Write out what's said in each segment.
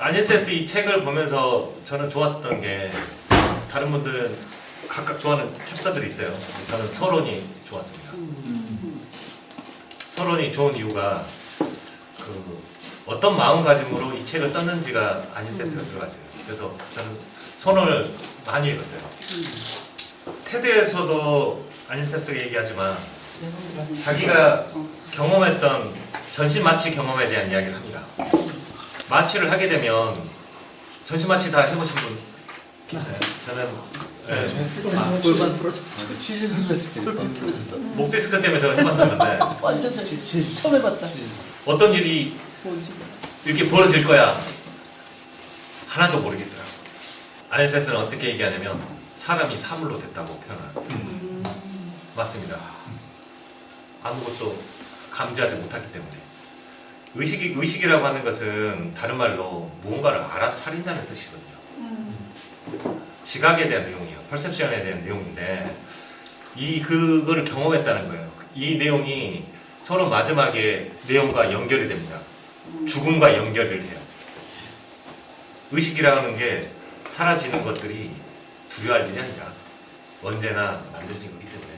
아닐세스 이 책을 보면서 저는 좋았던 게 다른 분들은 각각 좋아하는 챕터들이 있어요. 저는 서론이 좋았습니다. 서론이 좋은 이유가 그 어떤 마음가짐으로 이 책을 썼는지가 아닐세스가 들어갔어요. 그래서 저는 서론을 많이 읽었어요. 테드에서도 아닐세스가 얘기하지만 자기가 경험했던 전신 마취 경험에 대한 이야기를 합니다. 마취를 하게 되면 전신 마취 다 해보신 분 계세요? 저는 골반 부러졌어. 치즈를 했을 때 목 디스크 때문에 제가 해봤었는데 완전 처음 해봤다. 어떤 일이 뭔지. 이렇게 벌어질 거야 하나도 모르겠더라. 아닐세스는 어떻게 얘기하냐면 사람이 사물로 됐다고 표현합니다. 맞습니다. 아무것도 감지하지 못하기 때문에 의식이라고 하는 것은 다른 말로 무언가를 알아차린다는 뜻이거든요. 지각에 대한 내용이에요. 퍼셉션에 대한 내용인데 그거를 경험했다는 거예요. 이 내용이 서로 마지막에 내용과 연결이 됩니다. 죽음과 연결을 해요. 의식이라는 게 사라지는 것들이 두려워할 일이 아니라 언제나 만들어진 거기 때문에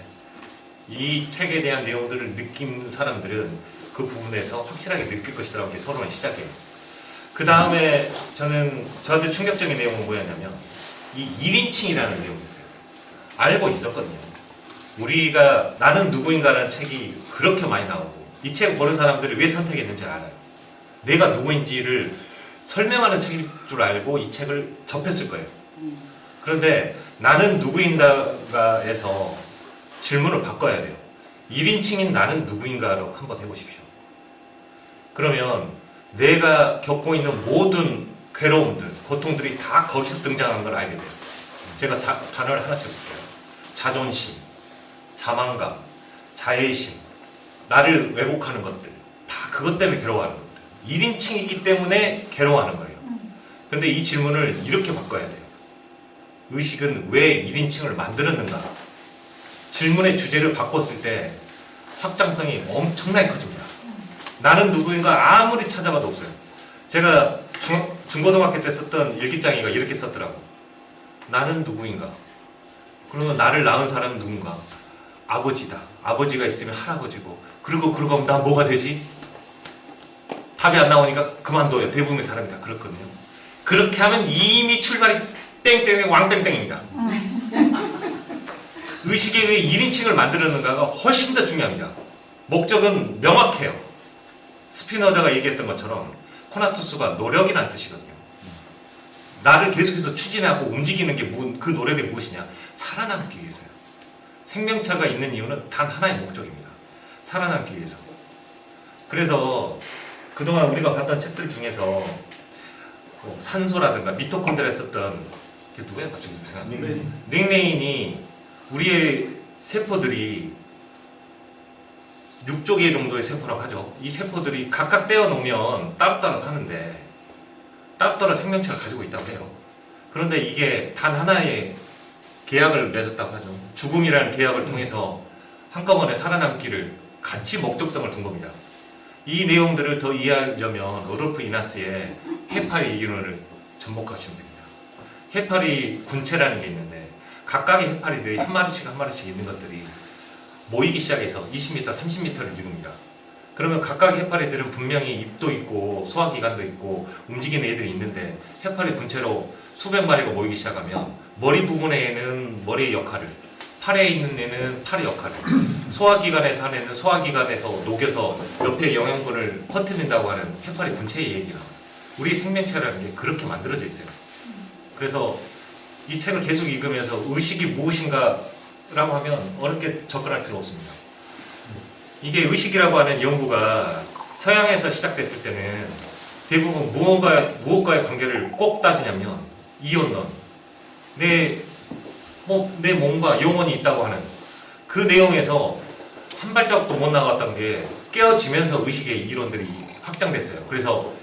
이 책에 대한 내용들을 느낀 사람들은 그 부분에서 확실하게 느낄 것이라고 이렇게 서론을 시작해요. 그 다음에 저한테 충격적인 내용은 뭐였냐면 이 1인칭이라는 내용이 있어요. 알고 있었거든요. 우리가 나는 누구인가라는 책이 그렇게 많이 나오고 이 책 보는 사람들이 왜 선택했는지 알아요. 내가 누구인지를 설명하는 책일 줄 알고 이 책을 접했을 거예요. 그런데 나는 누구인가에서 질문을 바꿔야 돼요. 1인칭인 나는 누구인가로 한번 해보십시오. 그러면 내가 겪고 있는 모든 괴로움들, 고통들이 다 거기서 등장한 걸 알게 돼요. 제가 단어를 하나씩 볼게요. 자존심, 자만감, 자애심, 나를 왜곡하는 것들, 다 그것 때문에 괴로워하는 것들. 1인칭이기 때문에 괴로워하는 거예요. 그런데 이 질문을 이렇게 바꿔야 돼요. 의식은 왜 1인칭을 만들었는가? 질문의 주제를 바꿨을 때 확장성이 엄청나게 커집니다. 나는 누구인가 아무리 찾아봐도 없어요. 제가 중고등학교 때 썼던 일기장이가 이렇게 썼더라고. 나는 누구인가? 그러면 나를 낳은 사람은 누군가? 아버지다. 아버지가 있으면 할아버지고 그러고 하면 나 뭐가 되지? 답이 안 나오니까 그만둬요. 대부분의 사람이 다 그렇거든요. 그렇게 하면 이미 출발이 땡땡의 왕땡땡입니다. 의식에 왜 1인칭을 만들었는가가 훨씬 더 중요합니다. 목적은 명확해요. 스피노자가 얘기했던 것처럼 코나투스가 노력이라는 뜻이거든요. 나를 계속해서 추진하고 움직이는 게 그 노력이 무엇이냐? 살아남기 위해서요. 생명체가 있는 이유는 단 하나의 목적입니다. 살아남기 위해서. 그래서 그동안 우리가 봤던 책들 중에서 산소라든가 미토콘드리아에 썼던 그게 누구야? 갑자기 생각나네. 닉네인이 우리의 세포들이 6조 개 정도의 세포라고 하죠. 이 세포들이 각각 떼어놓으면 따로따로 사는데 따로따로 생명체를 가지고 있다고 해요. 그런데 이게 단 하나의 계약을 맺었다고 하죠. 죽음이라는 계약을 통해서 한꺼번에 살아남기를 같이 목적성을 둔 겁니다. 이 내용들을 더 이해하려면 로돌프 이나스의 해파리 이론을 접목하시면 됩니다. 해파리 군체라는 게 있는데 각각의 해파리들이 한 마리씩 있는 것들이 모이기 시작해서 20m, 30m를 이룹니다. 그러면 각각의 해파리들은 분명히 입도 있고 소화기관도 있고 움직이는 애들이 있는데 해파리 군체로 수백 마리가 모이기 시작하면 머리 부분에는 머리의 역할을, 팔에 있는 애는 팔의 역할을, 소화기관에서 하는 애는 소화기관에서 녹여서 옆에 영양분을 퍼뜨린다고 하는 해파리 군체의 얘기가 우리 생명체라는 게 그렇게 만들어져 있어요. 그래서 이 책을 계속 읽으면서 의식이 무엇인가 라고 하면 어렵게 접근할 필요 없습니다. 이게 의식이라고 하는 연구가 서양에서 시작됐을 때는 대부분 무엇과의 관계를 꼭 따지냐면 이온론, 내 몸과 영혼이 있다고 하는 그 내용에서 한 발자국도 못 나갔던 게 깨어지면서 의식의 이론들이 확장됐어요. 그래서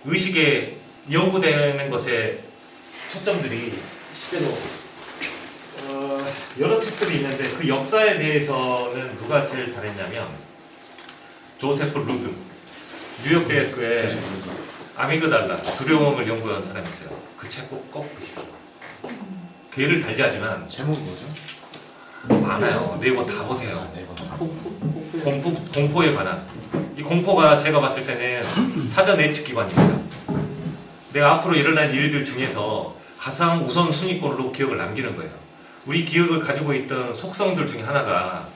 의식에 연구되는 것에 초점들이 실제로 여러 책들이 있는데 그 역사에 대해서는 누가 제일 잘했냐면 조세프 루드, 뉴욕 대학교의 아미그달라, 두려움을 연구한 사람이 있어요. 그 책 꼭 보십시오. 괴를 달리하지만 제목이 뭐죠? 많아요. 네이버 다 보세요. 네, 이거. 공포에 관한. 이 공포가 제가 봤을 때는 사전 예측 기반입니다. 내가 앞으로 일어날 일들 중에서 가장 우선순위권으로 기억을 남기는 거예요. 우리 기억을 가지고 있던 속성들 중에 하나가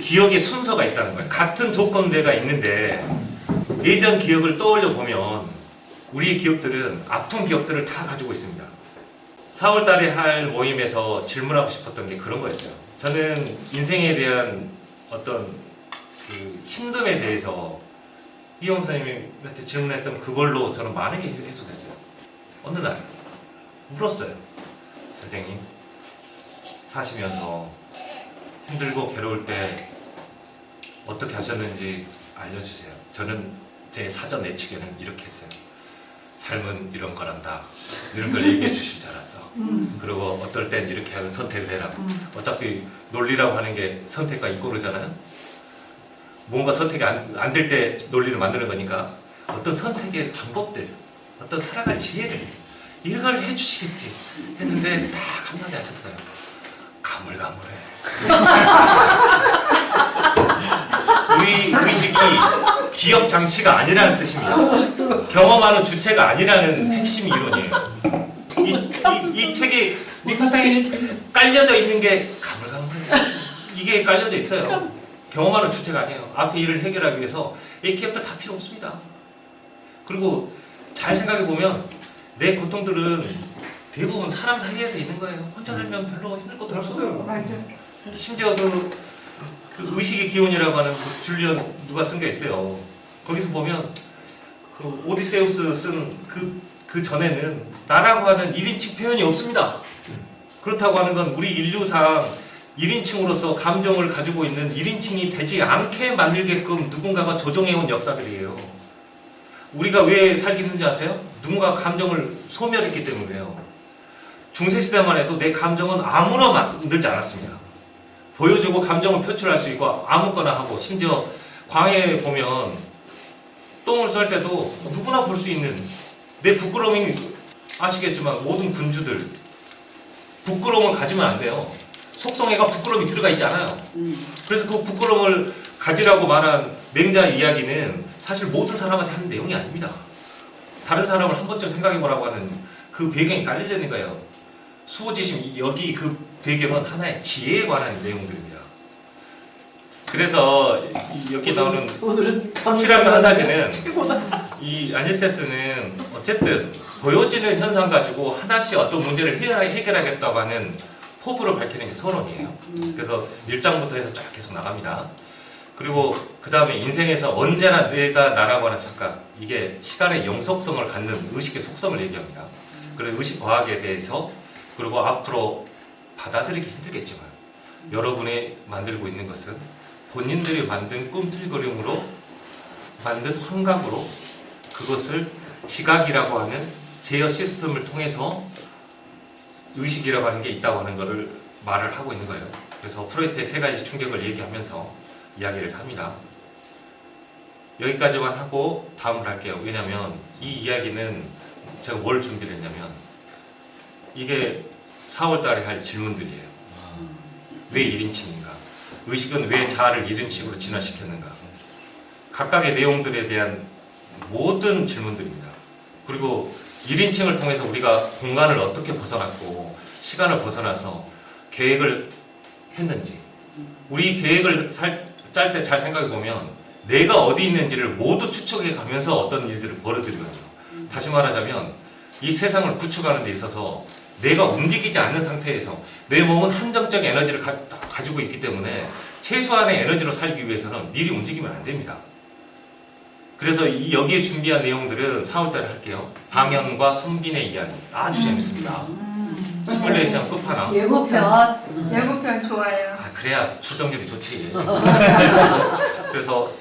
기억의 순서가 있다는 거예요. 같은 조건대가 있는데 예전 기억을 떠올려 보면 우리의 기억들은 아픈 기억들을 다 가지고 있습니다. 4월 달에 할 모임에서 질문하고 싶었던 게 그런 거였어요. 저는 인생에 대한 어떤 그 힘듦에 대해서 이용 선생님한테 질문했던 그걸로 저는 많은 게 해소됐어요. 어느 날 물었어요. 선생님, 사시면서 힘들고 괴로울 때 어떻게 하셨는지 알려주세요. 저는 제 사전 예측에는 이렇게 했어요. 삶은 이런 거란다. 이런 걸 얘기해 주실 줄 알았어. 그리고 어떨 땐 이렇게 하는 선택을 해라. 어차피 논리라고 하는 게 선택과 이꼬르잖아요. 뭔가 선택이 안 될 때 논리를 만드는 거니까 어떤 선택의 방법들, 어떤 살아갈 지혜를 이런 걸 해주시겠지 했는데 딱 한마디 하셨어요. 가물가물해. 의식이 기억 장치가 아니라는 뜻입니다. 경험하는 주체가 아니라는 핵심 이론이에요. 이 책에 밑바탕에 깔려져 있는 게 가물가물해. 이게 깔려져 있어요. 경험하는 주체가 아니에요. 앞에 일을 해결하기 위해서 이 기억들 다 필요 없습니다. 그리고 잘 생각해 보면 내 고통들은 대부분 사람 사이에서 있는 거예요. 혼자 살면 별로 힘들 것도 없어요. 심지어 그 의식의 기원이라고 하는 그 줄리언 누가 쓴 게 있어요. 거기서 보면 그 오디세우스 쓴 그 전에는 나라고 하는 1인칭 표현이 없습니다. 그렇다고 하는 건 우리 인류상 1인칭으로서 감정을 가지고 있는 1인칭이 되지 않게 만들게끔 누군가가 조정해온 역사들이에요. 우리가 왜 살기 힘든지 아세요? 누군가 감정을 소멸했기 때문이에요. 중세시대만 해도 내 감정은 아무나 만들지 않았습니다. 보여주고 감정을 표출할 수 있고 아무거나 하고, 심지어 광야에 보면 똥을 쌀 때도 누구나 볼 수 있는, 내 부끄러움이 아시겠지만 모든 군주들 부끄러움을 가지면 안 돼요. 속성에가 부끄러움이 들어가 있지 않아요. 그래서 그 부끄러움을 가지라고 말한 맹자의 이야기는 사실 모든 사람한테 하는 내용이 아닙니다. 다른 사람을 한 번쯤 생각해 보라고 하는 그 배경이 깔려져 있는 거예요. 수호지심, 여기 그 배경은 하나의 지혜에 관한 내용들입니다. 그래서 여기 나오는 확실한 거 한 가지는, 이 아닐세스는 어쨌든 보여지는 현상 가지고 하나씩 어떤 문제를 해결하겠다고 하는 포부를 밝히는 게 서론이에요. 그래서 1장부터 해서 쫙 계속 나갑니다. 그리고 그 다음에 인생에서 언제나 내가 나라고 하는 착각, 이게 시간의 영속성을 갖는 의식의 속성을 얘기합니다. 그리고 의식 과학에 대해서, 그리고 앞으로 받아들이기 힘들겠지만 여러분이 만들고 있는 것은 본인들이 만든 꿈틀거림으로 만든 환각으로 그것을 지각이라고 하는 제어 시스템을 통해서 의식이라고 하는 게 있다고 하는 것을 말을 하고 있는 거예요. 그래서 프로이트의 세 가지 충격을 얘기하면서 이야기를 합니다. 여기까지만 하고 다음을 할게요. 왜냐하면 이 이야기는 제가 뭘 준비를 했냐면, 이게 4월 달에 할 질문들이에요. 왜 1인칭인가? 의식은 왜 자아를 1인칭으로 진화시켰는가? 각각의 내용들에 대한 모든 질문들입니다. 그리고 1인칭을 통해서 우리가 공간을 어떻게 벗어났고 시간을 벗어나서 계획을 했는지, 우리 계획을 짤 때 잘 생각해 보면 내가 어디 있는지를 모두 추측해 가면서 어떤 일들을 벌어들이거든요. 다시 말하자면 이 세상을 구축하는 데 있어서 내가 움직이지 않는 상태에서 내 몸은 한정적 에너지를 가지고 있기 때문에 최소한의 에너지로 살기 위해서는 미리 움직이면 안 됩니다. 그래서 여기에 준비한 내용들은 4월달에 할게요. 방연과 선빈의 이야기, 아주 재밌습니다. 시뮬레이션 끝판왕. 예고편 좋아요. 그래야 출석률이 좋지. 그래서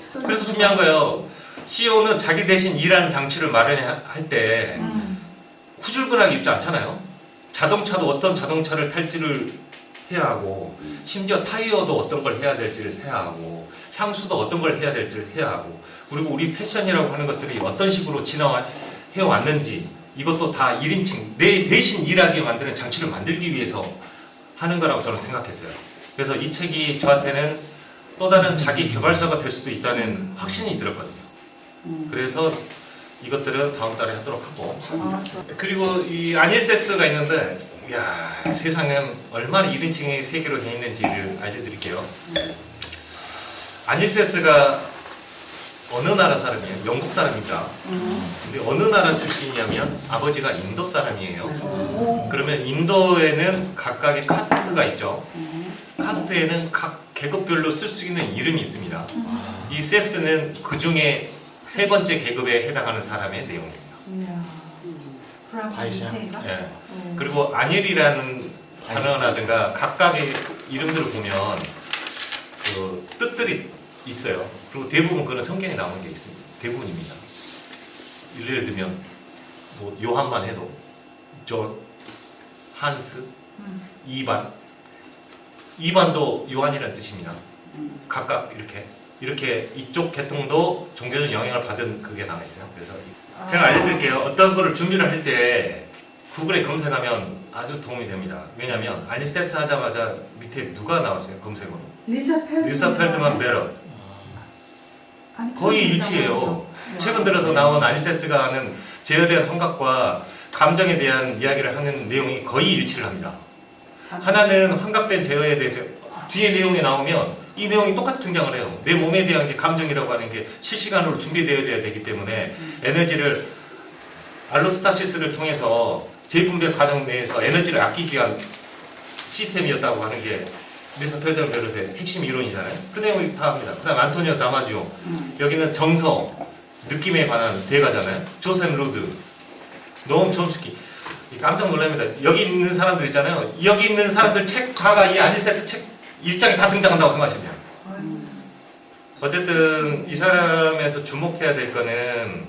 준비한 거예요. CEO는 자기 대신 일하는 장치를 마련할 때 후줄근하게 입지 않잖아요. 자동차도 어떤 자동차를 탈지를 해야 하고, 심지어 타이어도 어떤 걸 해야 될지를 해야 하고, 향수도 어떤 걸 해야 될지를 해야 하고, 그리고 우리 패션이라고 하는 것들이 어떤 식으로 진화해야 해왔는지 이것도 다 1인칭 내 대신 일하게 만드는 장치를 만들기 위해서 하는 거라고 저는 생각했어요. 그래서 이 책이 저한테는 또 다른 자기 개발서가 될 수도 있다는 확신이 들었거든요. 그래서 이것들은 다음 달에 하도록 하고, 그리고 이 아닐세스가 있는데, 야, 세상은 얼마나 1인칭의 세계로 되어 있는지를 알려드릴게요. 아닐세스가 어느 나라 사람이에요? 영국 사람입니다. 근데 어느 나라 출신이냐면 아버지가 인도 사람이에요. 그러면 인도에는 각각의 카스트가 있죠. 카스트에는 각 계급별로 쓸 수 있는 이름이 있습니다. 이 세스는 그 중에 세 번째 계급에 해당하는 사람의 내용입니다. 브라보인가? 예. 그리고 아닐이라는 단어라든가 각각의 이름들을 보면 그 뜻들이 있어요. 그리고 대부분 그런 성경에 나오는 게 있습니다. 대부분입니다. 예를 들면 뭐 요한만 해도 존, 한스, 이반도 요한이라는 뜻입니다. 각각 이렇게 이쪽 계통도 종교적 영향을 받은 그게 나와 있어요. 그래서 제가 알려드릴게요. 어떤 거를 준비를 할 때 구글에 검색하면 아주 도움이 됩니다. 왜냐하면 아닐세스 하자마자 밑에 누가 나왔어요? 검색어로 리사 펠트만 베럿. 거의 일치해요. 최근 들어서 나온 아닐세스가 하는 제어에 대한 환각과 감정에 대한 이야기를 하는 내용이 거의 일치를 합니다. 하나는 환각된 제어에 대해서 뒤에 내용이 나오면 이 내용이 똑같이 등장을 해요. 내 몸에 대한 게 감정이라고 하는 게 실시간으로 준비되어져야 되기 때문에 에너지를 알로스타시스를 통해서 재분배 과정 내에서 에너지를 아끼기 위한 시스템이었다고 하는 게 리사 펠트만 베럿의 핵심 이론이잖아요. 그 내용이 다 합니다. 그 다음 안토니오 다마지오, 여기는 정서, 느낌에 관한 대가잖아요. 조셉 로드, 노엄 촘스키. 깜짝 놀랍니다. 여기 있는 사람들 있잖아요. 여기 있는 사람들 책 다가 이 아닐세스 책 일장에 다 등장한다고 생각하시면 돼요. 어쨌든 이 사람에서 주목해야 될 거는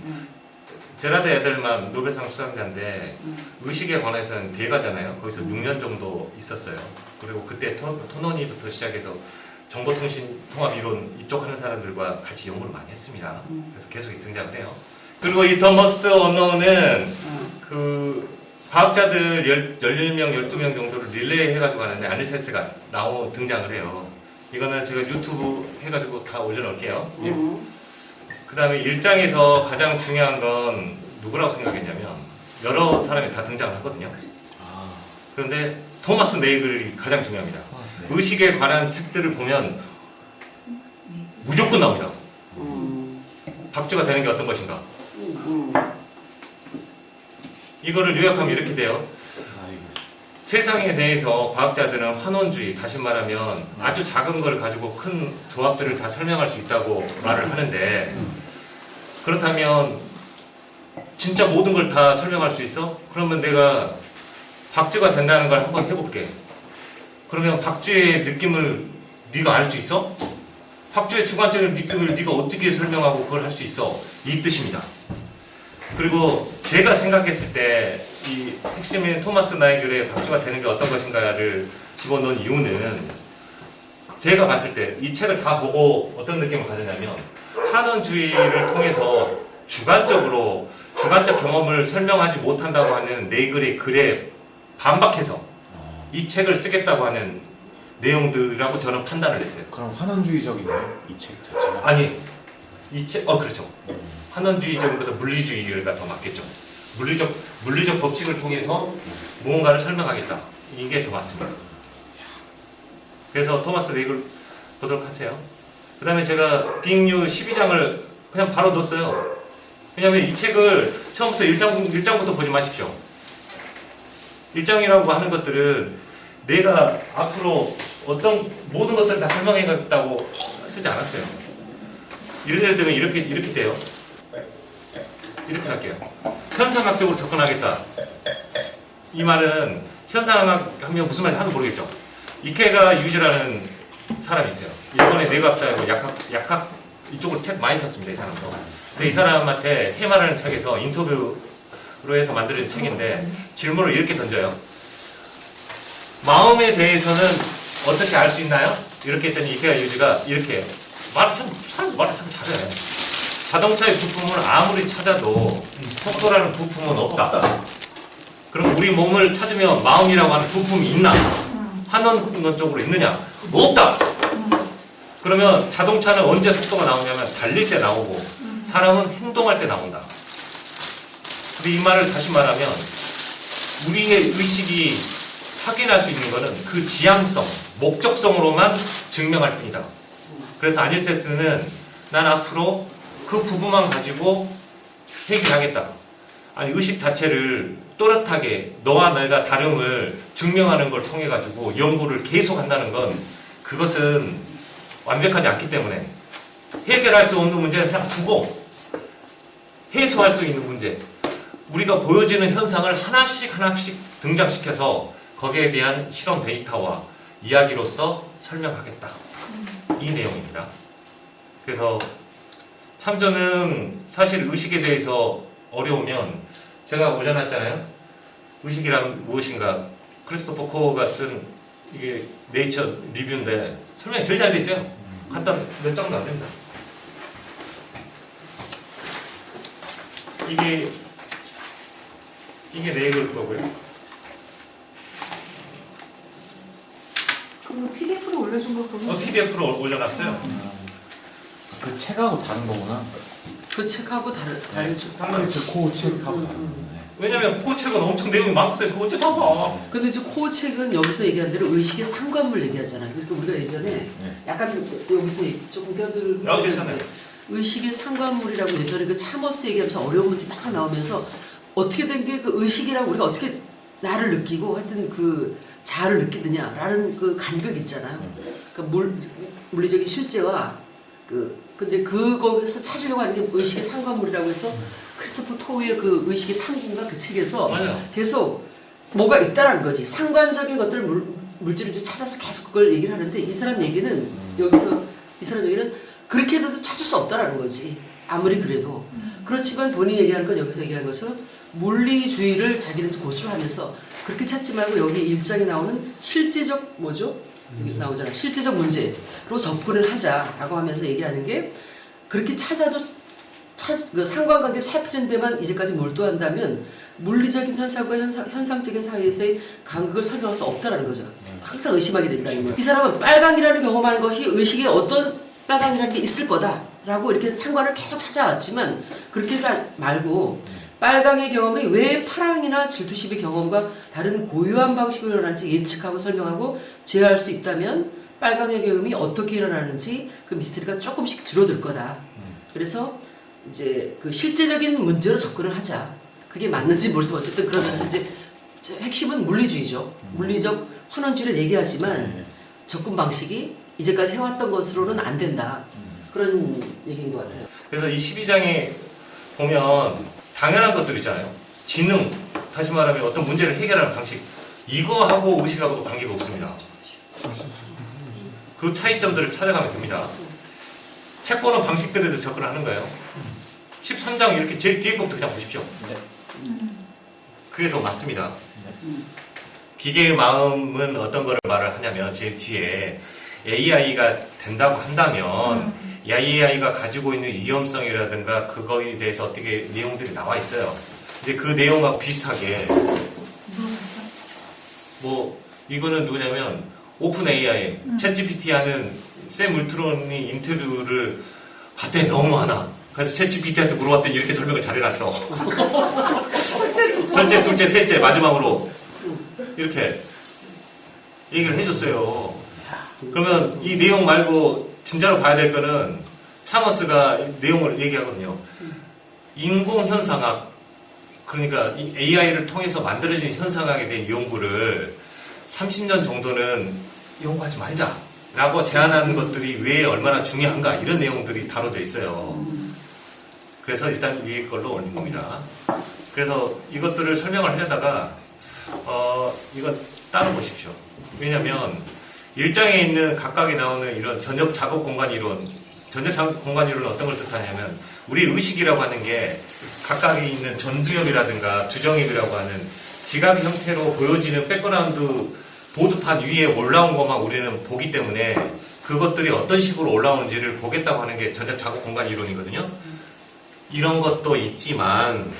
제라드 에델만 노벨상 수상자인데 의식에 관해서는 대가잖아요. 거기서 6년 정도 있었어요. 그리고 그때 토노니부터 시작해서 정보통신 통합이론 이쪽 하는 사람들과 같이 연구를 많이 했습니다. 그래서 계속 등장을 해요. 그리고 이 더 머스트 언노운은 그 과학자들 10명, 12명 정도를 릴레이 해가지고 하는데 아닐세스가 등장을 해요. 이거는 제가 유튜브 해가지고 다 올려놓을게요. 그 다음에 1장에서 가장 중요한 건 누구라고 생각했냐면 여러 사람이 다 등장하거든요. 그런데 토마스 네이글이 가장 중요합니다. 의식에 관한 책들을 보면 무조건 나옵니다. 박쥐가 되는 게 어떤 것인가? 이거를 요약하면 이렇게 돼요. 세상에 대해서 과학자들은 환원주의, 다시 말하면 아주 작은 걸 가지고 큰 조합들을 다 설명할 수 있다고 말을 하는데, 그렇다면 진짜 모든 걸 다 설명할 수 있어? 그러면 내가 박쥐가 된다는 걸 한번 해볼게. 그러면 박쥐의 느낌을 네가 알 수 있어? 박쥐의 주관적인 느낌을 네가 어떻게 설명하고 그걸 할 수 있어? 이 뜻입니다. 그리고 제가 생각했을 때 이 핵심인 토마스 나이글의 박쥐가 되는 게 어떤 것인가를 집어넣은 이유는, 제가 봤을 때 이 책을 다 보고 어떤 느낌을 가졌냐면, 한원주의를 통해서 주관적 경험을 설명하지 못한다고 하는 네이글의 글에 반박해서 이 책을 쓰겠다고 하는 내용들이라고 저는 판단을 했어요. 그럼 환원주의적이네요, 이 책 자체가. 아니, 이 책, 그렇죠. 환원주의적보다 물리주의가 더 맞겠죠. 물리적 법칙을 통해서 무언가를 설명하겠다. 이게 더 맞습니다. 그래서 토마스 네이글 보도록 하세요. 그 다음에 제가 빅뉴 12장을 그냥 바로 넣었어요. 왜냐하면 이 책을 처음부터 1장부터 보지 마십시오. 1장이라고 하는 것들은 내가 앞으로 어떤 모든 것들을 다 설명해갔다고 쓰지 않았어요. 예를 들면 이렇게 돼요. 이렇게 할게요. 현상학적으로 접근하겠다. 이 말은 현상학 하면 무슨 말인지 하나도 모르겠죠. 이케가 유지라는 사람이 있어요. 일본의 뇌과학자고 약학 이쪽으로 책 많이 썼습니다. 이 사람도. 근데 이 사람한테 해마라는 책에서 인터뷰로 해서 만들어진 책인데 질문을 이렇게 던져요. 마음에 대해서는 어떻게 알 수 있나요? 이렇게 했더니 이케가 유지가 이렇게 사람도 말을 참 잘해. 자동차의 부품을 아무리 찾아도 속도라는 부품은 없다. 그럼 우리 몸을 찾으면 마음이라고 하는 부품이 있나? 환원 쪽으로 있느냐? 없다. 그러면 자동차는 언제 속도가 나오냐면 달릴 때 나오고 사람은 행동할 때 나온다. 근데 이 말을 다시 말하면 우리의 의식이 확인할 수 있는 것은 그 지향성, 목적성으로만 증명할 뿐이다. 그래서 아닐세스는 난 앞으로 그 부분만 가지고 해결하겠다. 아니 의식 자체를 또렷하게 너와 내가 다름을 증명하는 걸 통해 가지고 연구를 계속 한다는 건 그것은 완벽하지 않기 때문에 해결할 수 없는 문제는 그냥 두고 해소할 수 있는 문제, 우리가 보여지는 현상을 하나씩 등장시켜서 거기에 대한 실험 데이터와 이야기로서 설명하겠다. 이 내용입니다. 그래서 참저는 사실 의식에 대해서 어려우면 제가 올려놨잖아요. 의식이란 무엇인가? 크리스토퍼 코어가 쓴 이게 네이처 리뷰인데 설명이 제일 잘 돼 있어요. 간단 몇 장도 안 됩니다. 이게 네이글 거고요. 그 PDF로 올려준 거 보면 PDF로 올려놨어요. 그 책하고 다른 거구나. 그 책하고 다르죠. 그렇죠. 코 책하고 다른 거네. 왜냐면 코어 책은 엄청 내용이 많거든요. 그거 어째 봐봐. 근데 이제 코어 책은 여기서 얘기한 대로 의식의 상관물 얘기하잖아요. 그래서 우리가 예전에 약간 여기서 조금 껴들고 괜찮아요. 의식의 상관물이라고 예전에 그 차머스 얘기하면서 어려운 문제 막 나오면서 어떻게 된 게 그 의식이라고 우리가 어떻게 나를 느끼고 하여튼 그 자아를 느끼느냐라는 그 간극 있잖아요. 그러니까 물리적인 실제와 근데 거기서 찾으려고 하는 게 의식의 상관물이라고 해서 크리스토퍼 토우의 그 의식의 탐구인가 그 책에서 맞아요. 계속 뭐가 있다라는 거지. 상관적인 것들을 물질을 이제 찾아서 계속 그걸 얘기를 하는데 이 사람 얘기는 여기서 이 사람 얘기는 그렇게 해도 찾을 수 없다라는 거지. 아무리 그래도. 그렇지만 본인이 얘기하는 건 여기서 얘기하는 것처럼 물리주의를 자기는 고수를 하면서 그렇게 찾지 말고 여기 1장에 나오는 실제적 뭐죠? 여기 나오잖아. 실제적 문제로 접근을 하자라고 하면서 얘기하는 게 그렇게 찾아도 그 상관관계 살피는 데만 이제까지 몰두한다면 물리적인 현상과 현상적인 사이에서의 간극을 설명할 수 없다라는 거죠. 항상 의심하게 된다는 거예요. 이 사람은 빨강이라는 경험하는 것이 의식에 어떤 빨강이라는 게 있을 거다라고 이렇게 상관을 계속 찾아왔지만 그렇게 말고 빨강의 경험이 왜 파랑이나 질투심의 경험과 다른 고유한 방식으로 일어나는지 예측하고 설명하고 제어할 수 있다면 빨강의 경험이 어떻게 일어나는지 그 미스터리가 조금씩 줄어들 거다. 그래서 이제 그 실제적인 문제로 접근을 하자. 그게 맞는지 모르지만 어쨌든 그러면서 이제 핵심은 물리주의죠. 물리적 환원주의를 얘기하지만 접근 방식이 이제까지 해왔던 것으로는 안 된다. 그런 얘기인 것 같아요. 그래서 이 12장에 보면 당연한 것들 있잖아요. 지능, 다시 말하면 어떤 문제를 해결하는 방식, 이거하고 의식하고도 관계가 없습니다. 그 차이점들을 찾아가면 됩니다. 책 보는 방식들에도 접근하는 거예요. 13장 이렇게 제일 뒤에 것부터 그냥 보십시오. 그게 더 맞습니다. 기계의 마음은 어떤 거를 말을 하냐면 제일 뒤에 AI가 된다고 한다면 AI가 가지고 있는 위험성이라든가 그거에 대해서 어떻게 내용들이 나와 있어요. 이제 그 내용하고 비슷하게 뭐 이거는 누구냐면 오픈 AI, 챗GPT 하는 샘 울트론이 인터뷰를 봤더니 너무 많아. 그래서 챗GPT한테 물어봤더니 이렇게 설명을 잘해놨어. 첫째, 둘째, 셋째, 마지막으로 이렇게 얘기를 해줬어요. 그러면 이 내용 말고 진짜로 봐야 될 거는 차머스가 내용을 얘기하거든요. 인공현상학, 그러니까 이 AI를 통해서 만들어진 현상학에 대한 연구를 30년 정도는 연구하지 말자라고 제안하는 것들이 왜 얼마나 중요한가 이런 내용들이 다뤄져 있어요. 그래서 일단 위에 걸로 올린 겁니다. 그래서 이것들을 설명을 하려다가 이거 따로 보십시오. 왜냐면 1장에 있는 각각에 나오는 이런 전역 작업 공간 이론, 전역 작업 공간 이론은 어떤 걸 뜻하냐면 우리 의식이라고 하는 게 각각에 있는 전두엽이라든가 두정엽이라고 하는 지각 형태로 보여지는 백그라운드 보드판 위에 올라온 것만 우리는 보기 때문에 그것들이 어떤 식으로 올라오는지를 보겠다고 하는 게 전역 작업 공간 이론이거든요. 이런 것도 있지만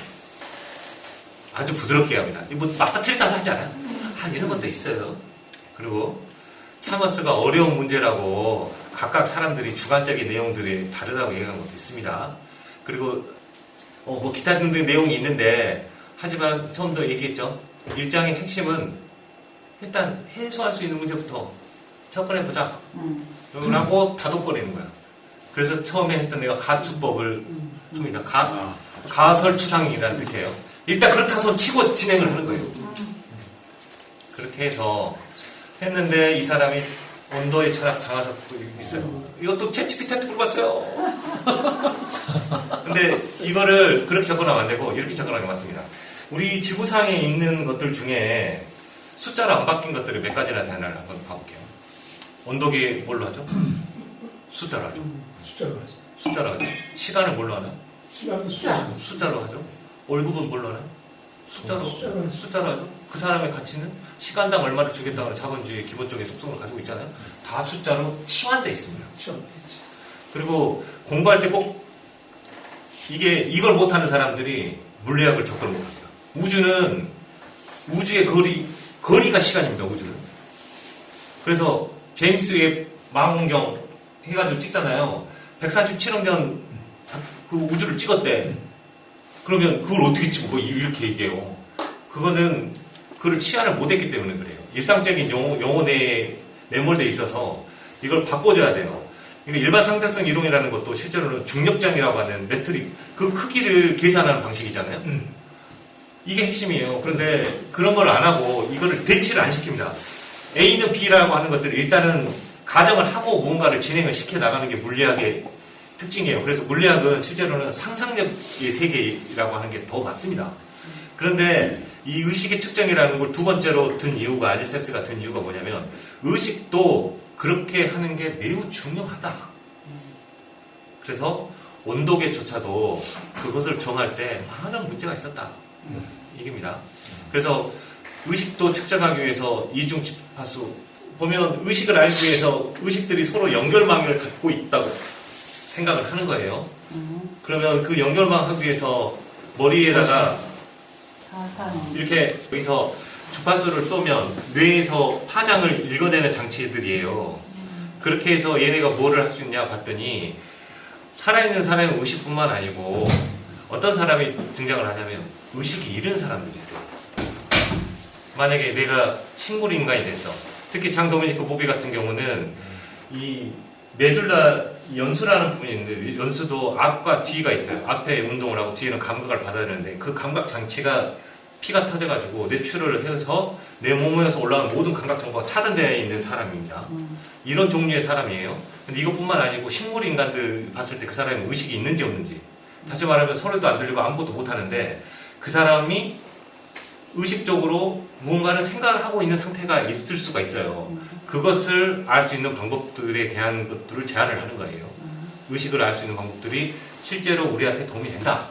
아주 부드럽게 합니다. 뭐 맞다 틀리다 하지 않아요. 이런 것도 있어요. 그리고 차머스가 어려운 문제라고 각각 사람들이 주관적인 내용들이 다르다고 얘기한 것도 있습니다. 그리고 뭐 기타 등등 내용이 있는데 하지만 처음도 얘기했죠. 1장의 핵심은 일단 해소할 수 있는 문제부터 접근해보자 라고 다독거리는 거야. 그래서 처음에 했던 내가 가축법을 합니다. 가설추상이라는 뜻이에요. 일단 그렇다서 치고 진행을 하는 거예요. 그렇게 해서 했는데 이 사람이 온도의 철학 장화석도 있어요. 이것도 챗GPT한테 물어봤어요. 근데 이거를 그렇게 접근하면 안 되고 이렇게 접근하는 게 맞습니다. 우리 지구상에 있는 것들 중에 숫자로 안 바뀐 것들을 몇 가지나 되나를 한번 봐볼게요. 온도계 뭘로 하죠? 숫자로 하죠. 숫자로 하죠. 시간을 뭘로 하나요? 숫자로 하죠. 월급은 뭘로 하나요? 숫자로 하죠. 그 사람의 가치는 시간당 얼마를 주겠다는 자본주의의 기본적인 속성을 가지고 있잖아요. 다 숫자로 치환되어 있습니다. 그리고 공부할 때 꼭 이걸 못하는 사람들이 물리학을 접근을 못합니다. 우주의 거리가 시간입니다. 우주는. 그래서 제임스 웹 망원경 해가지고 찍잖아요. 137억 년 그 우주를 찍었대. 그러면 그걸 어떻게 찍고 이렇게 얘기해요. 그거는 그를 치환을 못했기 때문에 그래요. 일상적인 용어 내에 매몰되어 있어서 이걸 바꿔줘야 돼요. 그러니까 일반 상대성 이론이라는 것도 실제로는 중력장이라고 하는 매트릭 그 크기를 계산하는 방식이잖아요. 이게 핵심이에요. 그런데 그런 걸 안 하고 이거를 대치를 안 시킵니다. A는 B라고 하는 것들을 일단은 가정을 하고 무언가를 진행을 시켜 나가는 게 물리학의 특징이에요. 그래서 물리학은 실제로는 상상력의 세계라고 하는 게 더 맞습니다. 그런데 이 의식의 측정이라는 걸 두 번째로 든 이유가 아리스토텔레스가 든 이유가 뭐냐면 의식도 그렇게 하는 게 매우 중요하다. 그래서 온도계조차도 그것을 정할 때 많은 문제가 있었다. 얘기입니다. 그래서 의식도 측정하기 위해서 이중집합수 보면 의식을 알기 위해서 의식들이 서로 연결망을 갖고 있다고 생각을 하는 거예요. 그러면 그 연결망 하기 위해서 머리에다가 이렇게 여기서 주파수를 쏘면 뇌에서 파장을 읽어내는 장치들이에요. 그렇게 해서 얘네가 뭐를 할 수 있냐 봤더니 살아있는 사람의 의식뿐만 아니고 어떤 사람이 등장을 하냐면 의식이 잃은 사람들이 있어요. 만약에 내가 식물인간이 됐어. 특히 장 도미니크 보비 같은 경우는 이 메둘라 연수라는 부분이 있는데 연수도 앞과 뒤가 있어요. 앞에 운동을 하고 뒤에는 감각을 받아야 되는데 그 감각 장치가 피가 터져가지고 뇌출혈을 해서 내 몸에서 올라오는 모든 감각 정보가 차단되어 있는 사람입니다. 이런 종류의 사람이에요. 근데 이것뿐만 아니고 식물 인간들 봤을 때 그 사람이 의식이 있는지 없는지 다시 말하면 소리도 안 들리고 아무것도 못하는데 그 사람이 의식적으로 무언가를 생각을 하고 있는 상태가 있을 수가 있어요. 그것을 알 수 있는 방법들에 대한 것들을 제안을 하는 거예요. 의식을 알 수 있는 방법들이 실제로 우리한테 도움이 된다.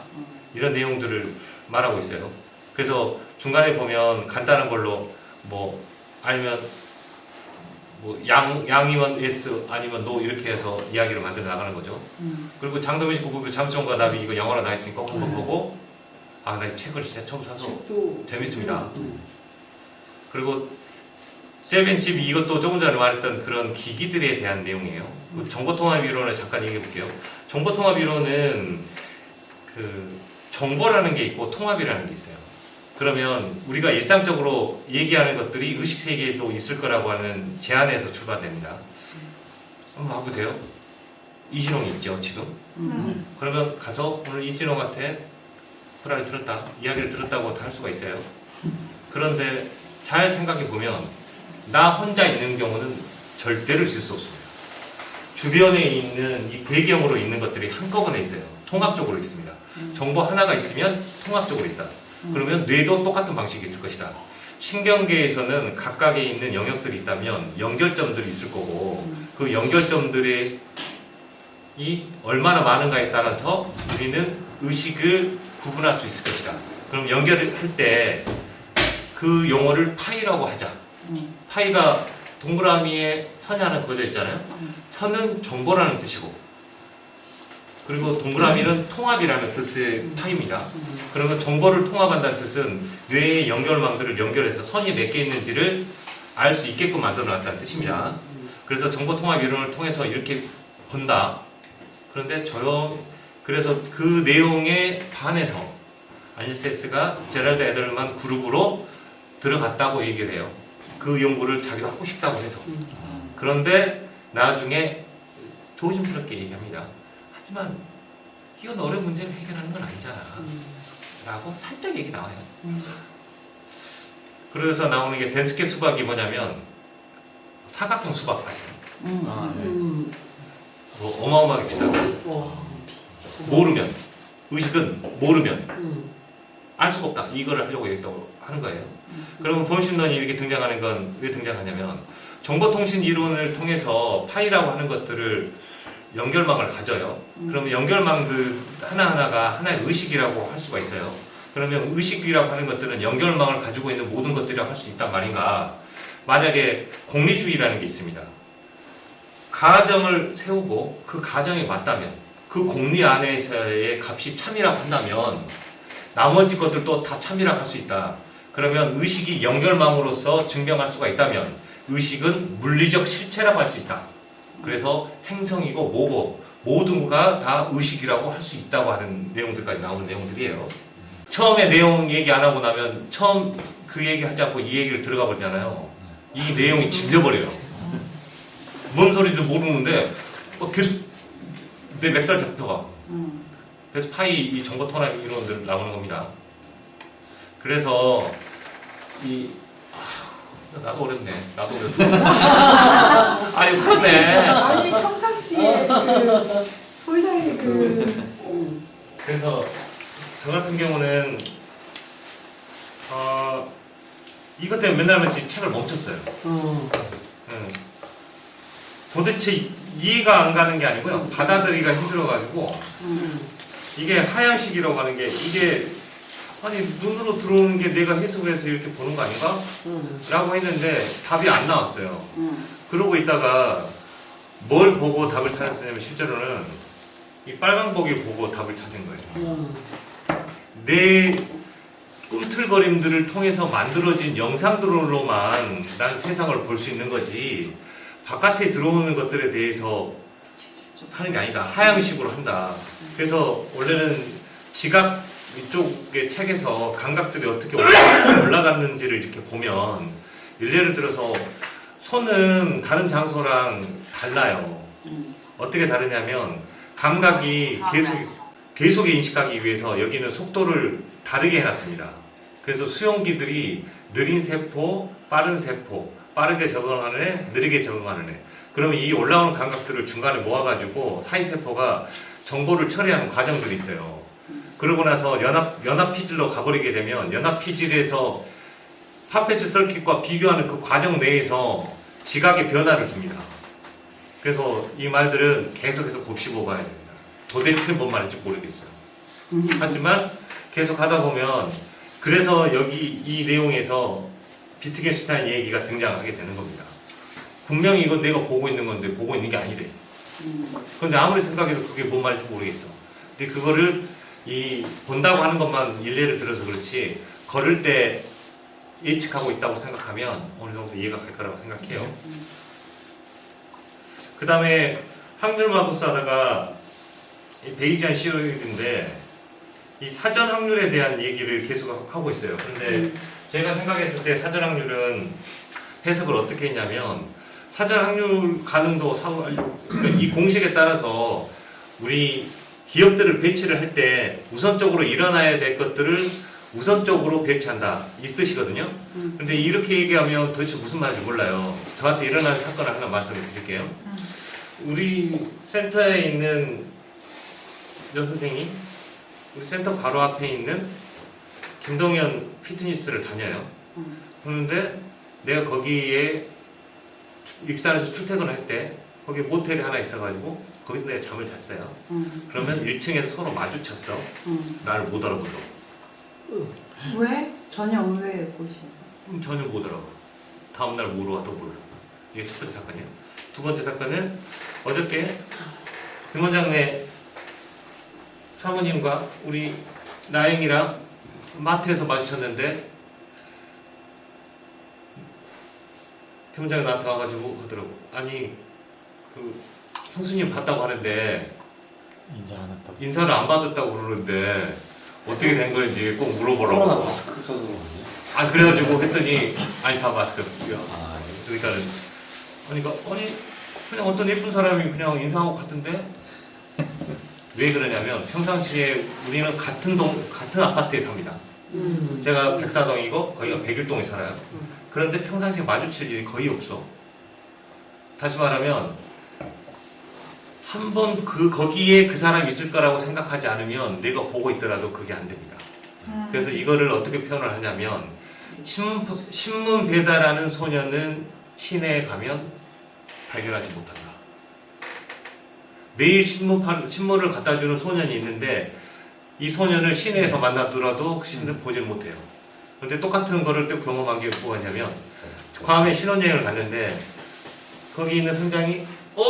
이런 내용들을 말하고 있어요. 그래서 중간에 보면 간단한 걸로 아니면 양이면 yes 아니면 no 이렇게 해서 이야기를 만들어 나가는 거죠. 그리고 장도민 씨 보고 잠수정과 나비 이거 영어로 나와 있으니까 한번 보고 나 이 책을 진짜 처음 사서 재밌습니다. 그리고 제벤집 이것도 조금 전에 말했던 그런 기기들에 대한 내용이에요. 정보통합이론을 잠깐 얘기해 볼게요. 정보통합이론은 그 정보라는 게 있고 통합이라는 게 있어요. 그러면 우리가 일상적으로 얘기하는 것들이 의식세계에도 있을 거라고 하는 제안에서 출발됩니다. 한번 봐보세요. 이진홍이 있죠, 지금? 그러면 가서 오늘 이진홍한테 불화를 들었다, 이야기를 들었다고 할 수가 있어요. 그런데 잘 생각해보면 나 혼자 있는 경우는 절대로 있을 수 없습니다. 주변에 있는 이 배경으로 있는 것들이 한꺼번에 있어요. 통합적으로 있습니다. 정보 하나가 있으면 통합적으로 있다. 그러면 뇌도 똑같은 방식이 있을 것이다. 신경계에서는 각각에 있는 영역들이 있다면 연결점들이 있을 거고 그 연결점들이 얼마나 많은가에 따라서 우리는 의식을 구분할 수 있을 것이다. 그럼 연결을 할 때 그 용어를 파이라고 하자. 파이가 동그라미에 선이 하나 그어져 있잖아요. 선은 정보라는 뜻이고 그리고 동그라미는 통합이라는 뜻의 파입니다. 그러면 정보를 통합한다는 뜻은 뇌의 연결망들을 연결해서 선이 몇 개 있는지를 알 수 있게끔 만들어 놨다는 뜻입니다. 그래서 정보 통합 이론을 통해서 이렇게 본다. 그런데 그래서 그 내용에 반해서 안셀스가 제랄드 에델만 그룹으로 들어갔다고 얘기를 해요. 그 연구를 자기가 하고 싶다고 해서. 그런데 나중에 조심스럽게 얘기합니다. 하지만 이건 어려운 문제를 해결하는 건 아니잖아. 라고 살짝 얘기 나와요. 그래서 나오는 게 덴스케 수박이 뭐냐면 사각형 수박 아시죠? 아, 네. 뭐 어마어마하게 비싸고 와. 모르면 의식은 모르면 알 수가 없다. 이거를 하려고 얘기했다고 하는 거예요. 그러면 범심론이 이렇게 등장하는 건 왜 등장하냐면 정보통신 이론을 통해서 파이라고 하는 것들을 연결망을 가져요. 그러면 연결망들 하나하나가 하나의 의식이라고 할 수가 있어요. 그러면 의식이라고 하는 것들은 연결망을 가지고 있는 모든 것들이라고 할 수 있단 말인가. 만약에 공리주의라는 게 있습니다. 가정을 세우고 그 가정에 맞다면 그 공리 안에서의 값이 참이라고 한다면 나머지 것들도 다 참이라고 할 수 있다. 그러면 의식이 연결망으로서 증명할 수가 있다면 의식은 물리적 실체라고 할 수 있다. 그래서 행성이고 뭐고 모두가 다 의식이라고 할 수 있다고 하는 내용들까지 나오는 내용들이에요. 처음에 내용 얘기 안 하고 나면 처음 그 얘기 하지 않고 이 얘기를 들어가 버리잖아요. 이 내용이 질려버려요. 뭔 소리도 모르는데 계속 내 멱살 잡혀가. 그래서 파이 이 정보 통합 이론들 나오는 겁니다. 그래서 나도 어렵네. 나도 어렵네. 아니 그렇네. 아니 평상시에 그 솔다의 그래서 저 같은 경우는 이것 때문에 맨날 책을 멈췄어요. 도대체 이해가 안 가는 게 아니고요. 받아들이기가 힘들어가지고 이게 하향식이라고 하는 게 이게 아니 눈으로 들어오는 게 내가 해석을 해서 이렇게 보는 거 아닌가? 라고 했는데 답이 안 나왔어요. 그러고 있다가 뭘 보고 답을 찾았냐면 실제로는 이 빨강보기 보고 답을 찾은 거예요. 내 꿈틀거림들을 통해서 만들어진 영상들로만 난 세상을 볼 수 있는 거지 바깥에 들어오는 것들에 대해서 하는 게 아니다. 하향식으로 한다. 그래서 원래는 지각 이쪽의 책에서 감각들이 어떻게 올라갔는지를 이렇게 보면 예를 들어서 손은 다른 장소랑 달라요. 어떻게 다르냐면 감각이 계속 인식하기 위해서 여기는 속도를 다르게 해놨습니다. 그래서 수용기들이 느린 세포, 빠른 세포, 빠르게 적응하는 애, 느리게 적응하는 애. 그러면 이 올라오는 감각들을 중간에 모아가지고 사이세포가 정보를 처리하는 과정들이 있어요. 그러고 나서 연합 피질로 가버리게 되면 연합 피질에서 파페츠 서킷과 비교하는 그 과정 내에서 지각의 변화를 줍니다. 그래서 이 말들은 계속해서 곱씹어 봐야 됩니다. 도대체 뭔 말인지 모르겠어요. 하지만 계속 하다 보면 그래서 여기 이 내용에서 비트겐슈타인 얘기가 등장하게 되는 겁니다. 분명히 이건 내가 보고 있는 건데 보고 있는 게 아니래. 그런데 아무리 생각해도 그게 뭔 말인지 모르겠어. 근데 그거를 본다고 하는 것만 일례를 들어서 그렇지 걸을 때 예측하고 있다고 생각하면 어느 정도 이해가 갈 거라고 생각해요. 그 다음에 확률마법스 하다가 베이지안 시로이드인데 이 사전 확률에 대한 얘기를 계속 하고 있어요. 그런데 제가 생각했을 때 사전 확률은 해석을 어떻게 했냐면 사전 확률 가능도 그러니까 이 공식에 따라서 우리 기업들을 배치를 할 때 우선적으로 일어나야 될 것들을 우선적으로 배치한다 이 뜻이거든요. 근데 이렇게 얘기하면 도대체 무슨 말인지 몰라요. 저한테 일어난 사건을 하나 말씀을 드릴게요. 우리 센터에 있는 여선생이 우리 센터 바로 앞에 있는 김동현 피트니스를 다녀요. 그런데 내가 거기에 익산에서 출퇴근을 할 때 거기 모텔이 하나 있어가지고 거기서 내가 잠을 잤어요. 그러면 1층에서 서로 마주쳤어. 나를 못 알아보더라고. 왜? 전혀 의외의 곳이. 전혀 못 알아봐. 다음날 뭐로 와도 몰라. 이게 첫 번째 사건이에요. 두 번째 사건은 어저께 김 원장네 사모님과 우리 나영이랑 마트에서 마주쳤는데 경장이 나한테 와가지고 하더라고. 아니 그 형수님 봤다고 하는데 인사 안 했다고. 인사를 안 받았다고 그러는데 어떻게 된 건지 꼭 물어보라고. 코로나 마스크 써서 그러지. 아 그래가지고 했더니 아니 다 마스크야. 아, 그러니까는 아니 그냥 어떤 예쁜 사람이 그냥 인사하고 갔던데 왜 그러냐면 평상시에 우리는 같은 아파트에 삽니다. 제가 백사동이고 거기가 백일동에 살아요. 그런데 평상시에 마주칠 일이 거의 없어. 다시 말하면 한 번 거기에 그 사람이 있을 거라고 생각하지 않으면 내가 보고 있더라도 그게 안 됩니다. 그래서 이거를 어떻게 표현을 하냐면 신문 배달하는 소녀는 시내에 가면 발견하지 못한다. 매일 신문을 갖다 주는 소년이 있는데 이 소년을 시내에서 만나더라도 신을 보지를 못해요. 그런데 똑같은 거를 또 경험한 게 뭐냐면 괌에 신혼여행을 갔는데 거기 있는 성장이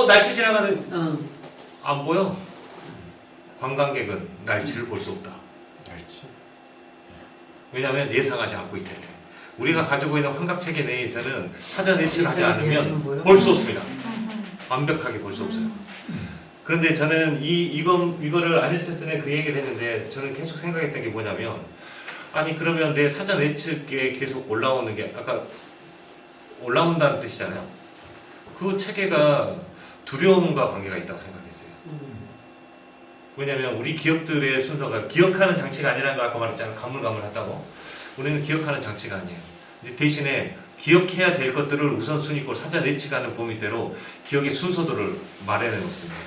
날치 지나가는 안 보여. 관광객은 날치를 볼 수 없다. 날치. 왜냐하면 예상하지 않고 있기 때문에. 우리가 가지고 있는 환각체계 내에서는 사전 예측을 하지 않으면 볼 수 없습니다. 완벽하게 볼 수 없어요. 그런데 저는 이거를 아니스슨에 그 얘기를 했는데 저는 계속 생각했던 게 뭐냐면 아니 그러면 내 사전 예측에 계속 올라오는 게 아까 올라온다는 뜻이잖아요. 그 체계가 두려움과 관계가 있다고 생각했어요. 왜냐하면 우리 기억들의 순서가 기억하는 장치가 아니라는 걸 아까 말했잖아요. 가물가물하다고. 우리는 기억하는 장치가 아니에요. 근데 대신에 기억해야 될 것들을 우선순위고 사전 예측하는 범위대로 기억의 순서들을 마련해 놓습니다.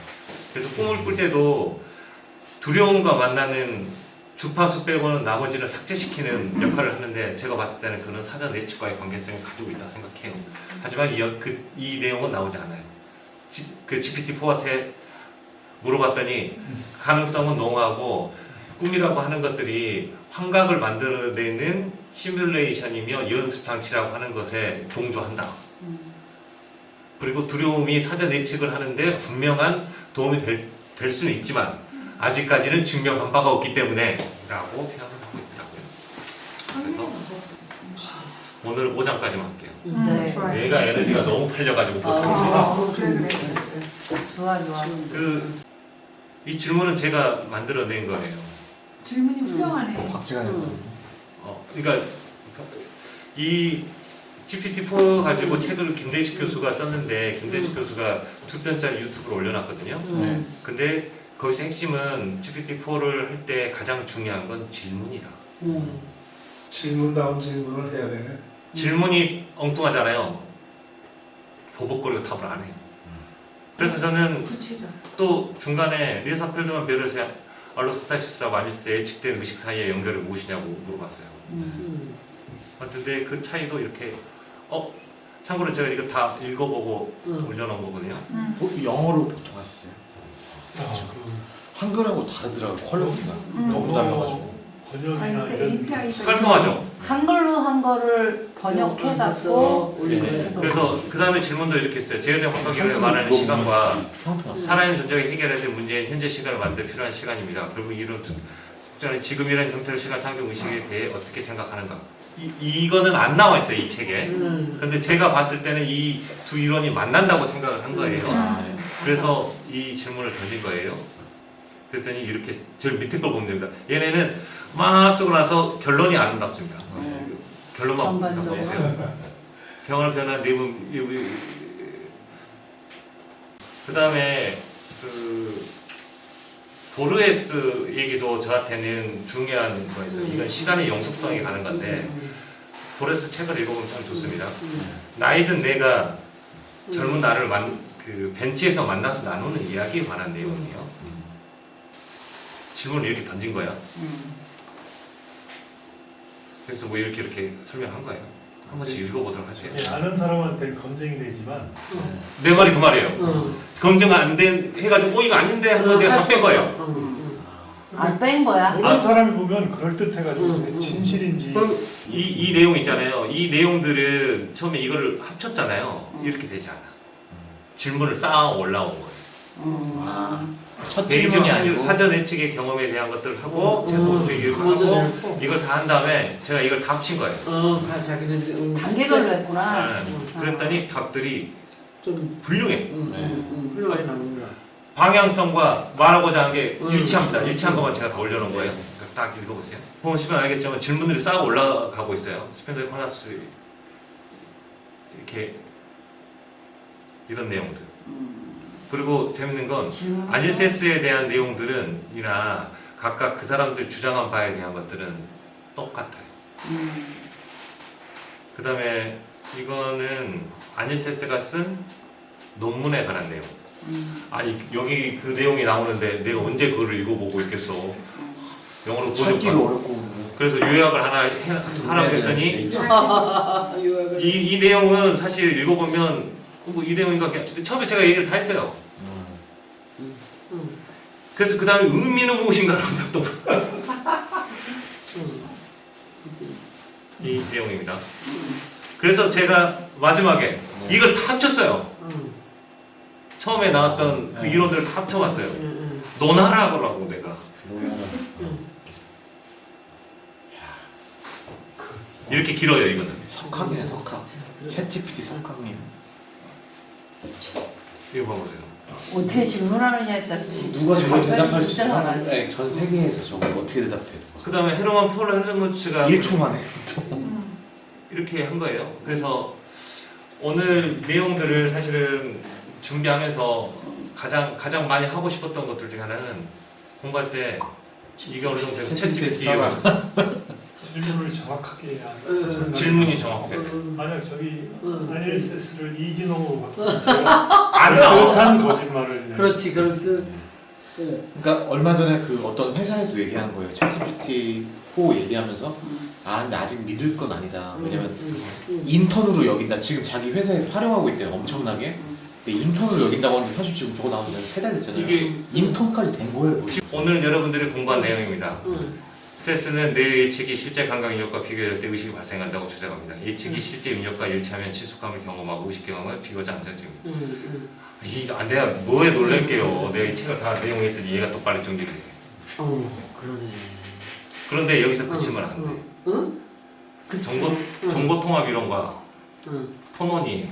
그래서 꿈을 꿀 때도 두려움과 만나는 주파수 빼고는 나머지를 삭제시키는 역할을 하는데 제가 봤을 때는 그는 사전 예측과의 관계성을 가지고 있다고 생각해요. 하지만 이 내용은 나오지 않아요. 그 GPT-4한테 물어봤더니 가능성은 농후하고 꿈이라고 하는 것들이 환각을 만들어내는 시뮬레이션이며 연습 장치라고 하는 것에 동조한다. 그리고 두려움이 사전 예측을 하는데 분명한 도움이 될 수는 있지만 아직까지는 증명한 바가 없기 때문에 라고 표현을 하고 있더라고요. 그래서 오늘 5장까지만 할게요. 네. 좋아요. 내가 에너지가 너무 팔려가지고 못하겠어요. 그래. 좋아. 이 질문은 제가 만들어낸 거예요. 질문이 훌륭하네. 박지간에 그러니까 이 GPT-4 가지고 책을 김대식 교수가 썼는데 김대식 교수가 2편짜리 유튜브로 올려놨거든요. 근데 거기서 핵심은 GPT-4를 할 때 가장 중요한 건 질문이다. 질문다운 질문을 해야 되네. 질문이 엉뚱하잖아요. 버벅거리고 답을 안 해요. 그래서 저는 구체적. 또 중간에 리사 펠드만 베르스의 알로스타시스와 아니스의 예측된 의식 사이의 연결이 무엇이냐고 물어봤어요. 근데 그 차이도 이렇게 참고로 제가 이거 다 읽어보고 올려놓은 거거든요. 영어로 보통 하셨어요? 한글하고 다르더라고요. 퀄리티가 너무 달라가지고. 번역이나 요새 이런 API 설명하죠. 한글로 한 거를 번역해갖고 그래서 그 다음에 질문도 이렇게 했어요. 제어된 환경에 말하는 시간과 살아있는 존재가 해결해야 될 문제인 현재 시간을 만들 필요한 시간입니다. 그리고 이런 특정한 지금이라는 형태의 시간 상종 의식에 대해 어떻게 생각하는가? 이거는 안 나와 있어요, 이 책에. 그런데 제가 봤을 때는 이 두 이론이 만난다고 생각을 한 거예요. 그래서 이 질문을 던진 거예요. 그랬더니 이렇게 제일 밑에 걸 보면 됩니다. 얘네는 막 쓰고 나서 결론이 아름답습니다. 결론만 보세요. 경험을 변한 내분. 그 다음에 그 보르헤스 얘기도 저한테는 중요한 거였어요. 이건 시간의 영속성이 가는 건데 보르헤스 책을 읽어보면 참 좋습니다. 나이든 내가 젊은 나를 그 벤치에서 만나서 나누는 이야기에 관한 내용이에요. 질문을 이렇게 던진 거야. 그래서 뭐 이렇게 설명한 거예요. 한 번씩 읽어보도록 하세요. 예, 아는 사람한테는 검증이 되지만 내 말이 그 말이에요. 검증 안 된 해가지고 이거 아닌데 하고 내가 다 뺀 거예요. 안 뺀 거야? 모르는 사람이 보면 그럴듯해가지고 그게 진실인지 이 내용 있잖아요. 이 내용들은 처음에 이거를 합쳤잖아요. 이렇게 되지 않아. 질문을 쌓아 올라온 거예요. 첫 대기 질문이 중 아니고 사전 예측의 경험에 대한 것들을 하고 재소부터 얘기를 먼저 하고 내놓고. 이걸 다 한 다음에 제가 이걸 다 합친 거예요. 가 자기는 단계별로 했구나. 그랬더니 답들이 좀 훌륭해. 훌륭하게 나오는 거야. 방향성과 말하고자 하는 게 일치합니다. 일치한 것만 제가 다 올려놓은 거예요. 그러니까 딱 읽어보세요. 보시면 알겠지만 질문들이 쌓아 올라가고 있어요. 스펜더 코나스 이렇게 이런 내용들. 그리고 재밌는 건 질문. 아닐세스에 대한 내용들은이나 각각 그 사람들이 주장한 바에 대한 것들은 똑같아요. 그 다음에 이거는 아닐세스가 쓴 논문에 관한 내용. 아니 여기 그 내용이 나오는데 내가 언제 그거를 읽어보고 있겠어. 영어로 찾기도 보여줬고. 어렵고 그래서 요약을 하라고 했더니 요약을. 이 내용은 사실 읽어보면 뭐 이 내용인가 그냥 처음에 제가 얘기를 다 했어요. 그래서 그 다음에 의미는 무엇인가를 또 이 내용입니다. 그래서 제가 마지막에 이걸 다 합쳤어요. 처음에 나왔던 그 이론들을 다 합쳐봤어요. 논하라고 내가 이렇게 길어요 이거는. 석학이네 석학. 챗GPT 석학님. 이거 봐보세요. 어떻게 질문하느냐에 따라 누가 저걸 대답할 수 진짜 있어? 잘하네. 네, 전 세계에서 저걸 어떻게 대답했어? 그 다음에 헤르만 폴 헬무츠가 1초 만에. 이렇게 한 거예요. 그래서 오늘 내용들을 사실은 준비하면서 가장 많이 하고 싶었던 것들 중에 하나는 공부할 때 이게 어느 정도 되면 챗GPT 챗GPT가 질문을 정확하게 해야 질문이 정확해. 만약 저기 아닐세스를 이진홍으로 바꾸면 제가 안 나와. 그렇다는 거짓말을 그렇지, 그렇지. 그러니까 얼마 전에 그 어떤 회사에서 얘기한 거예요. 챗GPT 4 얘기하면서 아 근데 아직 믿을 건 아니다. 왜냐면 인턴으로 여긴다. 지금 자기 회사에서 활용하고 있대요. 엄청나게. 근데 인턴으로 여긴다고 하는데 사실 지금 저거 나온 지 3달 됐잖아요. 이게 인턴까지 된 거예요. 거의. 오늘 여러분들이 공부한 내용입니다. 세스는 뇌 예측이 실제 감각 인력과 비교될 때 의식이 발생한다고 주장합니다. 예측이 실제 인력과 일치하면 친숙함을 경험하고 의식 경험을 비교자 안정적입니다. 내가 뭐에 놀랄게요. 내가 이 책을 다 내용했더니 얘가 더 빨리 정리를 해. 그러네. 그런데 여기서 그치면 안 돼. 응? 그치. 정보 통합 이론과 응. 토론이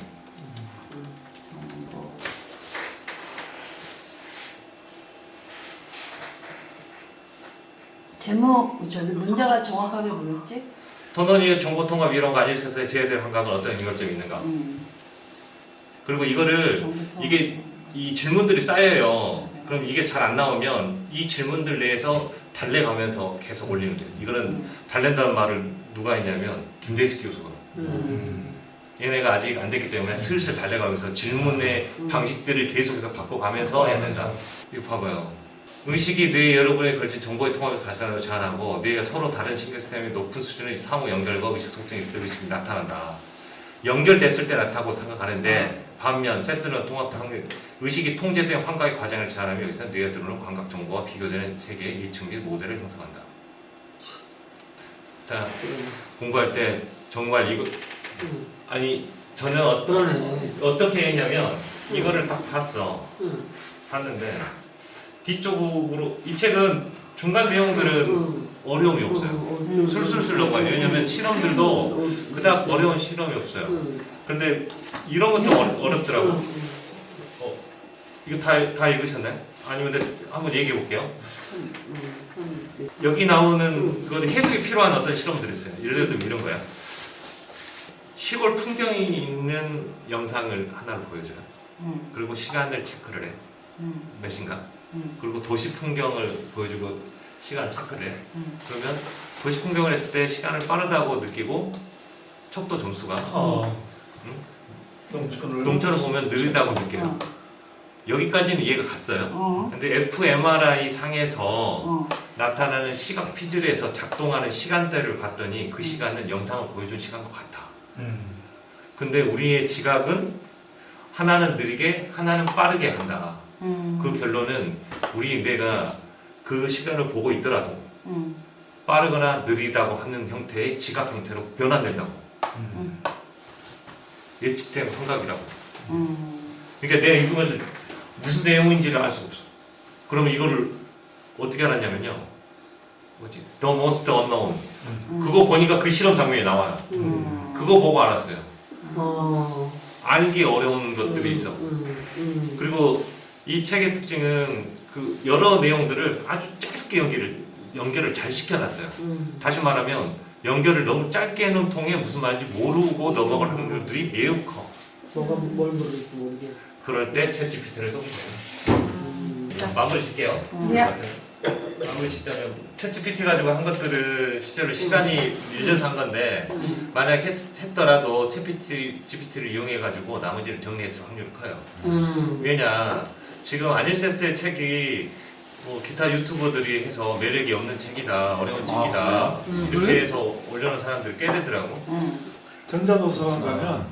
제목 저기 문제가 정확하게 뭐였지? 토론이 정보 통합 이론과 아닐세스의 제외된 환각은 어떤 연결점이 있는가? 그리고 이거를 이게 이 질문들이 쌓여요. 그럼 이게 잘 안 나오면 이 질문들 내에서 달래가면서 계속 올리면 돼요. 이거는 달랜다는 말을 누가 했냐면 김대식 교수가. 얘네가 아직 안 됐기 때문에 슬슬 달래가면서 질문의 방식들을 계속해서 바꿔가면서 해야 된다. 이거 봐봐요. 의식이 뇌 여러분에 걸친 정보의 통합에서 발생하고 제한하고 뇌가 서로 다른 신경시스템의 높은 수준의 상호 연결과 의식 소통이 있을 때 의식이 나타난다. 연결됐을 때 나타나고 생각하는데 반면 세스는 통합 확률 의식이 통제된 환각의 과정을 제한하며 여기서 뇌에 들어오는 감각 정보와 비교되는 세계의 예측 및 모델을 형성한다. 자, 공부할 때 정말 이거 아니 저는 그러네. 어떻게 했냐면 이거를 딱 봤어. 봤는데 뒤쪽으로 이 책은 중간 내용들은 어려움이 없어요. 술술술 넘어가요. 왜냐면 실험들도 그닥 어려운 실험이 없어요. 근데 이런 것도 어렵더라고. 이거 다 읽으셨나요? 아니면 한번 얘기해 볼게요. 여기 나오는 거는 해석이 필요한 어떤 실험들이 있어요. 예를 들면 이런 거야. 시골 풍경이 있는 영상을 하나를 보여줘요. 그리고 시간을 체크를 해. 몇인가? 그리고 도시 풍경을 보여주고 시간을 체크를 해. 그러면 도시 풍경을 했을 때 시간을 빠르다고 느끼고 척도 점수가 농촌을 보면 느리다고 느껴요. 여기까지는 이해가 갔어요. 근데 fMRI 상에서 나타나는 시각 피즐에서 작동하는 시간대를 봤더니 그 시간은 영상을 보여준 시간과 같아. 근데 우리의 지각은 하나는 느리게 하나는 빠르게 한다. 그 결론은 우리 뇌가 그 시간을 보고 있더라도 빠르거나 느리다고 하는 형태의 지각 형태로 변환된다고. 예측된 환각이라고. 그러니까 내가 읽으면서 무슨 내용인지를 알 수가 없어. 그러면 이거를 어떻게 알았냐면요. 뭐지? The Most Unknown. 그거 보니까 그 실험 장면이 나와요. 그거 보고 알았어요. 알기 어려운 것들이 있어. 그리고 이 책의 특징은 그 여러 내용들을 아주 짧게 연결을 잘 시켜놨어요. 다시 말하면 연결을 너무 짧게 해놓은 통에 무슨 말인지 모르고 넘어갈 확률들이 매우 커. 뭘 모르겠어 모르게. 그럴 때 챗GPT를 써보세요. 마무리 짓게요. 마무리 짓자면 챗GPT 가지고 한 것들을 실제로 시간이 밀려서 한 건데 만약 했더라도 챗GPT를 이용해 가지고 나머지를 정리했을 확률이 커요. 왜냐 지금 아닐세스의 책이 뭐 기타 유튜버들이 해서 매력이 없는 책이다, 어려운 책이다 이렇게 해서 올려놓은 사람들 꽤 되더라고. 전자도서관 가면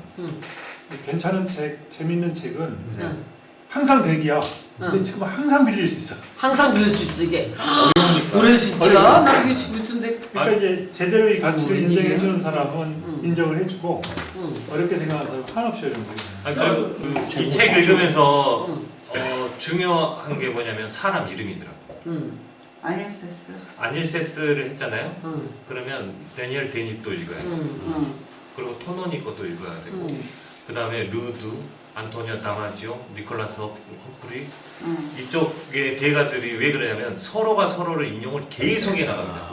괜찮은 책, 재밌는 책은 항상 대기야. 근데 지금 항상 빌릴 수 있어. 항상 빌릴 수 있어 이게. 어려우니까. 그래 진짜. 어려우니까. 나 이게 지금 있던데. 그러니까 이제 제대로 이 가치를 웬일이야? 인정해주는 사람은 인정을 해주고 어렵게 생각하는 사람은 한없이 어려운 거예요. 아니 그리고 이 책 읽으면서 중요한 게 뭐냐면 사람 이름이더라고. 아닐세스. 아닐세스를 했잖아요. 그러면 데니얼 데니또 읽어야 돼. 응. 그리고 토노니 것도 읽어야 되고 그 다음에 루드, 안토니오 다마지오, 니콜라스 험프리 이쪽의 대가들이 왜 그러냐면 서로가 서로를 인용을 계속 해나갑니다.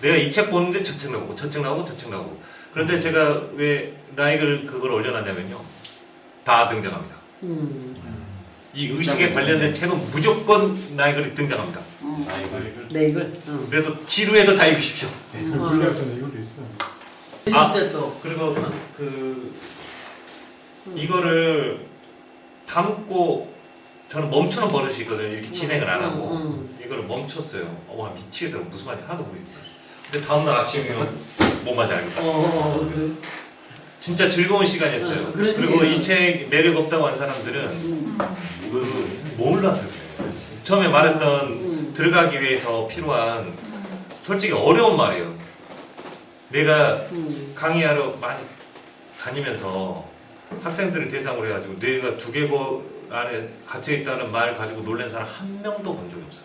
내가 이 책 보는데 저 책 나오고 저 책 나오고 저 책 나오고 그런데 제가 왜 나이글 그걸 올려놨냐면요 다 등장합니다. 이 의식에 관련된 책은 무조건 나이글이 등장합니다. 네 이걸. 그래서 지루해도 다 읽으십시오. 물리학자는 이것도 있어. 진짜 또. 그리고 이거를 담고 저는 멈추는 버릇이 있거든요. 이렇게 진행을 안 하고 이거를 멈췄어요. 와 미치겠더라고. 무슨 말인지 하나도 모르겠어요. 근데 다음날 아침이면 뭔 말인지 알겠다. 진짜 즐거운 시간이었어요. 그러지. 그리고 이 책 매력 없다고 한 사람들은 몰랐어요. 처음에 말했던 들어가기 위해서 필요한 솔직히 어려운 말이에요. 내가 강의하러 많이 다니면서 학생들을 대상으로 해가지고 내가 두개골 안에 갇혀있다는 말 가지고 놀란 사람 한 명도 본 적이 없어요.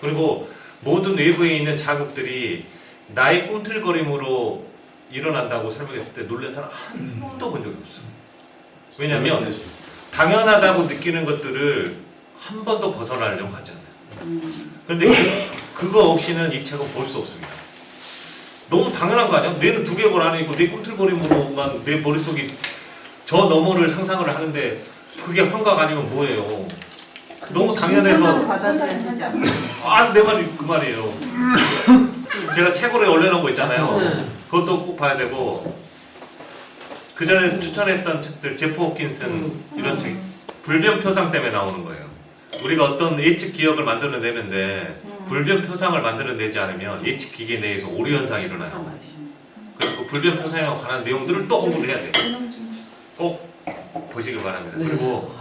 그리고 모든 외부에 있는 자극들이 나의 꿈틀거림으로 일어난다고 설명했을 때 놀란 사람 한 명도 본 적이 없어요. 왜냐하면 당연하다고 느끼는 것들을 한 번도 벗어나려고 하잖아요. 그런데 그거 없이는 이 책은 볼 수 없습니다. 너무 당연한 거 아니야? 뇌는 두개골 안에 있고 내 꿈틀거림으로만 내 머릿속이 저 너머를 상상을 하는데 그게 환각 아니면 뭐예요? 너무 당연해서 받아들여야 되지 않나? 내 말이 그 말이에요. 제가 책으로 올려놓은 거 있잖아요. 그것도 꼭 봐야 되고 그 전에 추천했던 책들 제프 호킨슨 이런 책 불변표상 때문에 나오는 거예요. 우리가 어떤 예측 기억을 만들어내는데 불변표상을 만들어내지 않으면 예측 기계 내에서 오류 현상이 일어나요. 그리고 불변표상에 관한 내용들을 또 공부를 해야 돼요. 꼭 보시길 바랍니다. 그리고